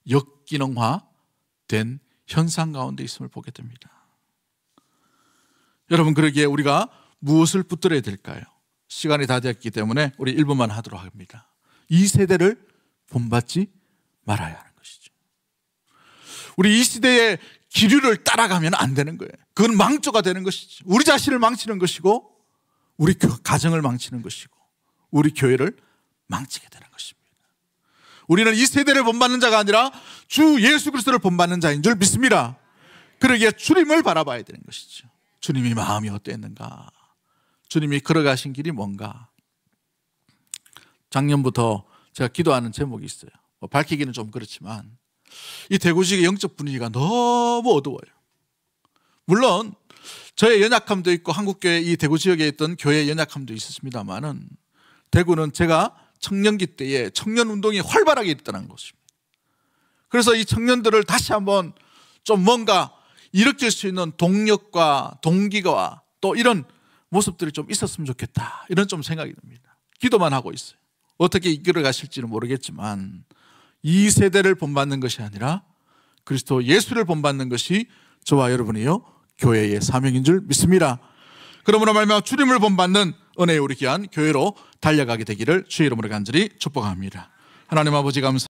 역기능화된 현상 가운데 있음을 보게 됩니다. 여러분, 그러기에 우리가 무엇을 붙들어야 될까요? 시간이 다 되었기 때문에 우리 1분만 하도록 합니다. 이 세대를 본받지 말아야 하는 것이죠. 우리 이 시대의 기류를 따라가면 안 되는 거예요. 그건 망조가 되는 것이죠. 우리 자신을 망치는 것이고 우리 가정을 망치는 것이고 우리 교회를 망치게 되는 것입니다. 우리는 이 세대를 본받는 자가 아니라 주 예수 그리스도를 본받는 자인 줄 믿습니다. 그러기에 주님을 바라봐야 되는 것이죠. 주님이 마음이 어땠는가? 주님이 걸어가신 길이 뭔가? 작년부터 제가 기도하는 제목이 있어요. 밝히기는 좀 그렇지만 이 대구 지역의 영적 분위기가 너무 어두워요. 물론 저의 연약함도 있고 한국교회 이 대구 지역에 있던 교회의 연약함도 있었습니다만은 대구는 제가 청년기 때에 청년운동이 활발하게 있다는 것입니다. 그래서 이 청년들을 다시 한번 좀 뭔가 일으킬 수 있는 동력과 동기가 또 이런 모습들이 좀 있었으면 좋겠다, 이런 좀 생각이 듭니다. 기도만 하고 있어요. 어떻게 이끌어 가실지는 모르겠지만 이 세대를 본받는 것이 아니라 그리스도 예수를 본받는 것이 저와 여러분이요 교회의 사명인 줄 믿습니다. 그러므로 말미암아 주님을 본받는 은혜의 우리 귀한 교회로 달려가게 되기를 주의 이름으로 간절히 축복합니다. 하나님 아버지 감사